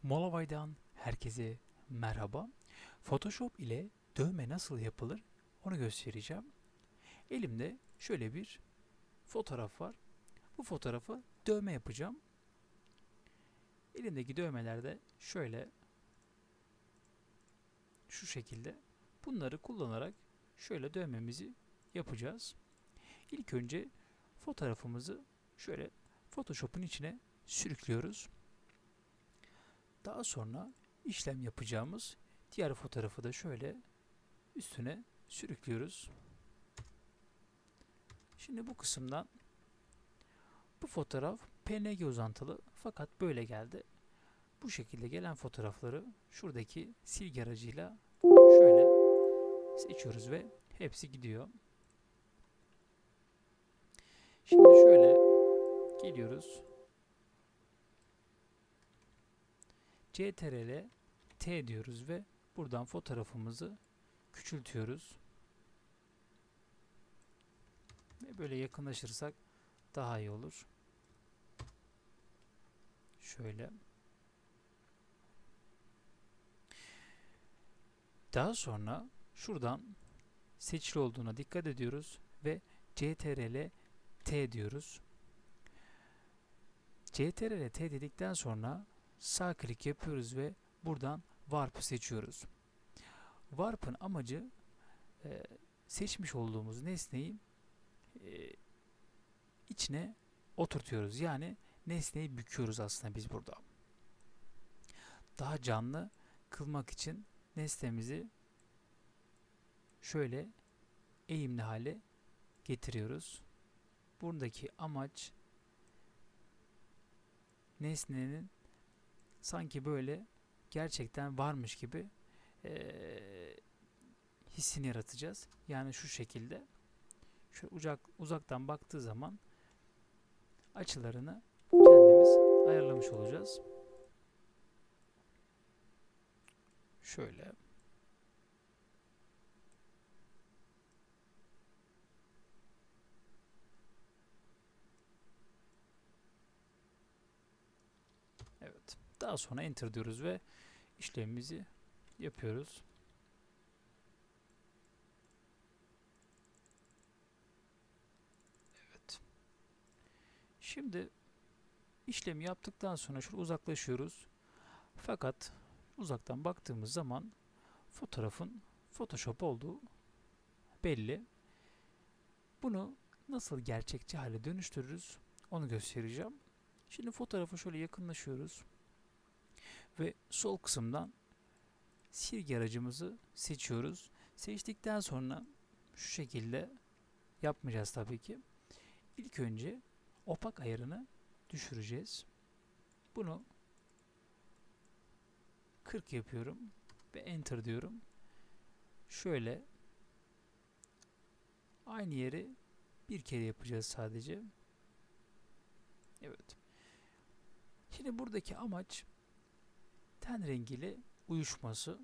Molovay'dan herkese merhaba. Photoshop ile dövme nasıl yapılır onu göstereceğim. Elimde şöyle bir fotoğraf var. Bu fotoğrafa dövme yapacağım. Elimdeki dövmeler de şöyle şu şekilde. Bunları kullanarak şöyle dövmemizi yapacağız. İlk önce fotoğrafımızı şöyle Photoshop'un içine sürüklüyoruz. Daha sonra işlem yapacağımız diğer fotoğrafı da şöyle üstüne sürüklüyoruz. Şimdi bu kısımdan bu fotoğraf PNG uzantılı fakat böyle geldi. Bu şekilde gelen fotoğrafları şuradaki silgi aracıyla şöyle seçiyoruz ve hepsi gidiyor. Şimdi şöyle geliyoruz. CTRL T diyoruz ve buradan fotoğrafımızı küçültüyoruz. Ve böyle yakınlaşırsak daha iyi olur. Şöyle. Daha sonra şuradan seçili olduğuna dikkat ediyoruz ve CTRL T diyoruz. CTRL T dedikten sonra sağ klik yapıyoruz ve buradan Warp'ı seçiyoruz. Warp'ın amacı seçmiş olduğumuz nesneyi e, içine oturtuyoruz. Yani nesneyi büküyoruz aslında biz burada. Daha canlı kılmak için nesnemizi şöyle eğimli hale getiriyoruz. Buradaki amaç nesnenin sanki böyle gerçekten varmış gibi hissini yaratacağız. Yani şu şekilde şöyle uzaktan baktığı zaman açılarını kendimiz ayarlamış olacağız. Şöyle. Evet. Daha sonra enter diyoruz ve işlemimizi yapıyoruz. Evet. Şimdi işlemi yaptıktan sonra şöyle uzaklaşıyoruz. Fakat uzaktan baktığımız zaman fotoğrafın Photoshop olduğu belli. Bunu nasıl gerçekçi hale dönüştürürüz onu göstereceğim. Şimdi fotoğrafa şöyle yakınlaşıyoruz ve sol kısımdan silgi aracımızı seçiyoruz. Seçtikten sonra şu şekilde yapmayacağız tabii ki. İlk önce opak ayarını düşüreceğiz. Bunu 40 yapıyorum ve enter diyorum. Şöyle aynı yeri bir kere yapacağız sadece. Evet. Şimdi buradaki amaç ten rengiyle uyuşması.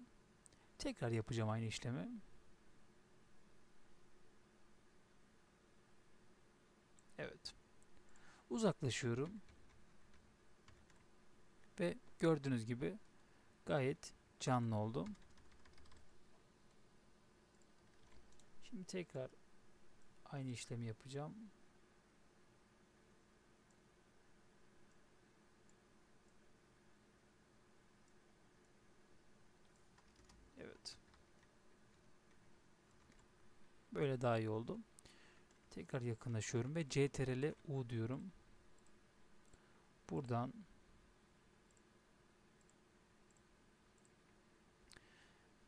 Tekrar yapacağım aynı işlemi. Evet. Uzaklaşıyorum ve gördüğünüz gibi gayet canlı oldu. Şimdi tekrar aynı işlemi yapacağım. Evet. Böyle daha iyi oldu. Tekrar yakınlaşıyorum ve CTRL U diyorum. Buradan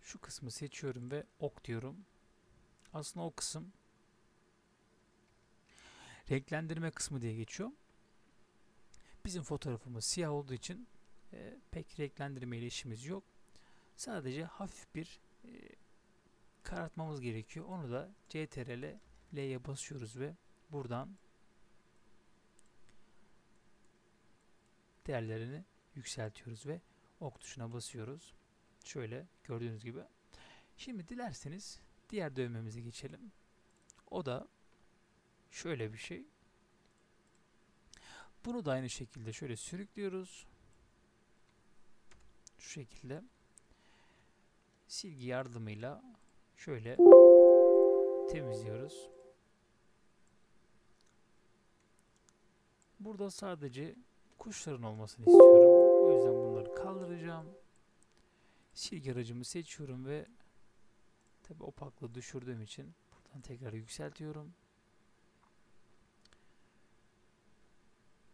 şu kısmı seçiyorum ve ok diyorum. Aslında o kısım renklendirme kısmı diye geçiyor. Bizim fotoğrafımız siyah olduğu için pek renklendirme ile işimiz yok. Sadece hafif bir karartmamız gerekiyor. Onu da CTRL L'ye basıyoruz ve buradan değerlerini yükseltiyoruz ve ok tuşuna basıyoruz. Şöyle gördüğünüz gibi. Şimdi dilerseniz diğer dövmemize geçelim. O da şöyle bir şey. Bunu da aynı şekilde şöyle sürüklüyoruz. Şu şekilde silgi yardımıyla şöyle temizliyoruz. Burada sadece kuşların olmasını istiyorum. O yüzden bunları kaldıracağım. Silgi aracımı seçiyorum ve tabi opaklığı düşürdüğüm için buradan tekrar yükseltiyorum.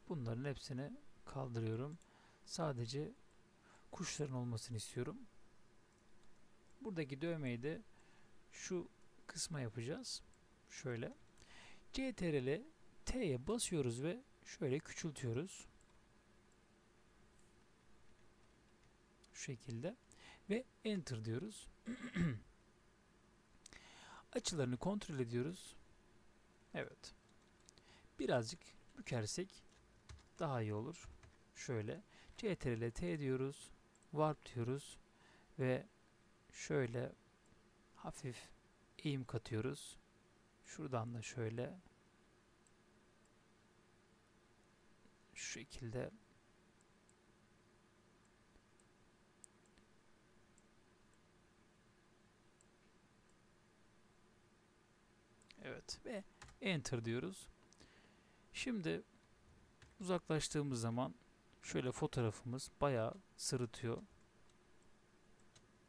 Bunların hepsini kaldırıyorum. Sadece kuşların olmasını istiyorum. Buradaki dövmeyi de şu kısma yapacağız. Şöyle. CTRL T'ye basıyoruz ve şöyle küçültüyoruz. Şu şekilde. Ve Enter diyoruz. Açılarını kontrol ediyoruz. Evet. Birazcık bükersek daha iyi olur. Şöyle. CTRL T diyoruz. Warp diyoruz. Ve şöyle hafif eğim katıyoruz. Şuradan da şöyle şu şekilde evet ve Enter diyoruz. Şimdi uzaklaştığımız zaman şöyle fotoğrafımız bayağı sırıtıyor.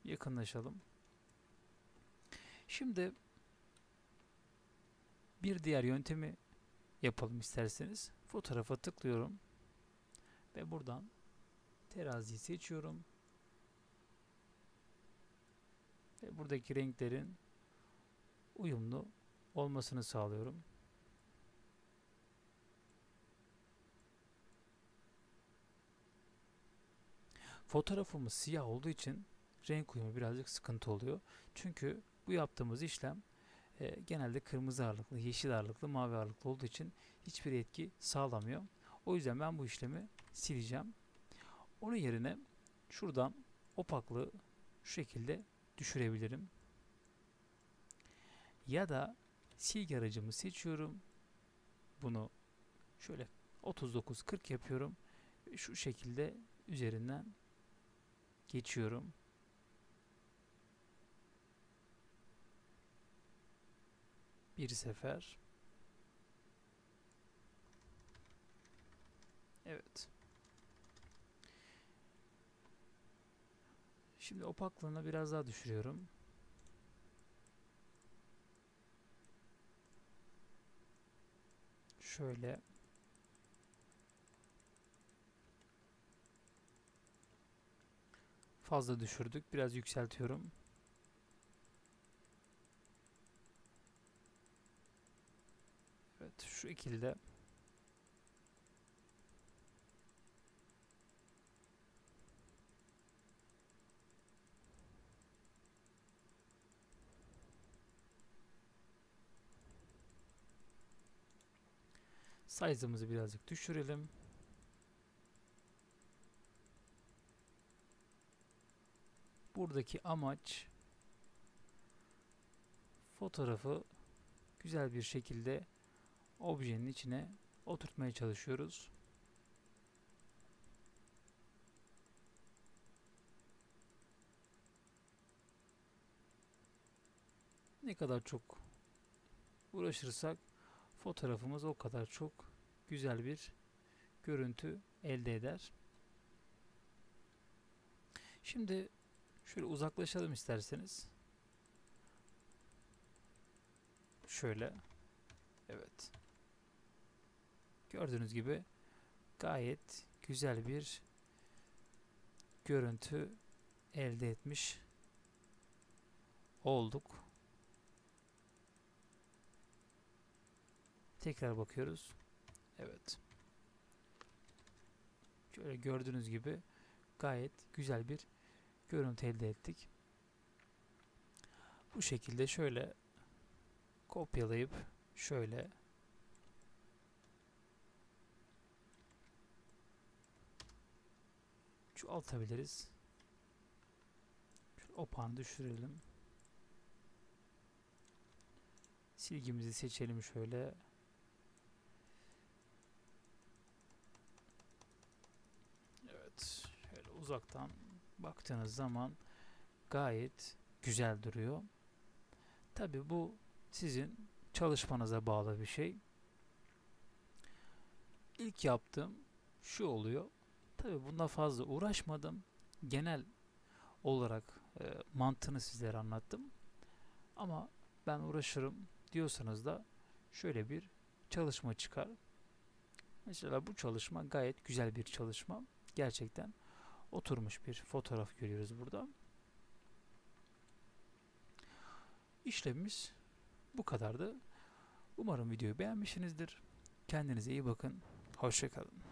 Yakınlaşalım. Şimdi bir diğer yöntemi yapalım isterseniz. Fotoğrafa tıklıyorum ve buradan teraziyi seçiyorum. Ve buradaki renklerin uyumlu olmasını sağlıyorum. Fotoğrafımız siyah olduğu için renk uyumu birazcık sıkıntı oluyor. Çünkü bu yaptığımız işlem genelde kırmızı ağırlıklı, yeşil ağırlıklı, mavi ağırlıklı olduğu için hiçbir etki sağlamıyor. O yüzden ben bu işlemi sileceğim. Onun yerine şuradan opaklığı şu şekilde düşürebilirim. Ya da silgi aracımı seçiyorum. Bunu şöyle 39-40 yapıyorum. Ve şu şekilde üzerinden geçiyorum. Bir sefer. Evet. Şimdi opaklığını biraz daha düşürüyorum. Şöyle. Fazla düşürdük. Biraz yükseltiyorum. Evet, şu şekilde. Size'ımızı birazcık düşürelim. Buradaki amaç fotoğrafı güzel bir şekilde objenin içine oturtmaya çalışıyoruz. Ne kadar çok uğraşırsak fotoğrafımız o kadar çok güzel bir görüntü elde eder. Şimdi şöyle uzaklaşalım isterseniz. Şöyle. Evet. Gördüğünüz gibi gayet güzel bir görüntü elde etmiş olduk. Tekrar bakıyoruz. Evet. Şöyle gördüğünüz gibi gayet güzel bir görüntü elde ettik. Bu şekilde şöyle kopyalayıp şöyle çoğaltabiliriz. Opağını düşürelim. Silgimizi seçelim şöyle. Evet. Şöyle uzaktan baktığınız zaman gayet güzel duruyor. Tabi bu sizin çalışmanıza bağlı bir şey. İlk yaptığım şu oluyor. Tabi bunda fazla uğraşmadım. Genel olarak mantığını sizlere anlattım. Ama ben uğraşırım diyorsanız da şöyle bir çalışma çıkar. Mesela bu çalışma gayet güzel bir çalışma. Gerçekten oturmuş bir fotoğraf görüyoruz burada. İşlemimiz bu kadardı. Umarım videoyu beğenmişsinizdir. Kendinize iyi bakın. Hoşça kalın.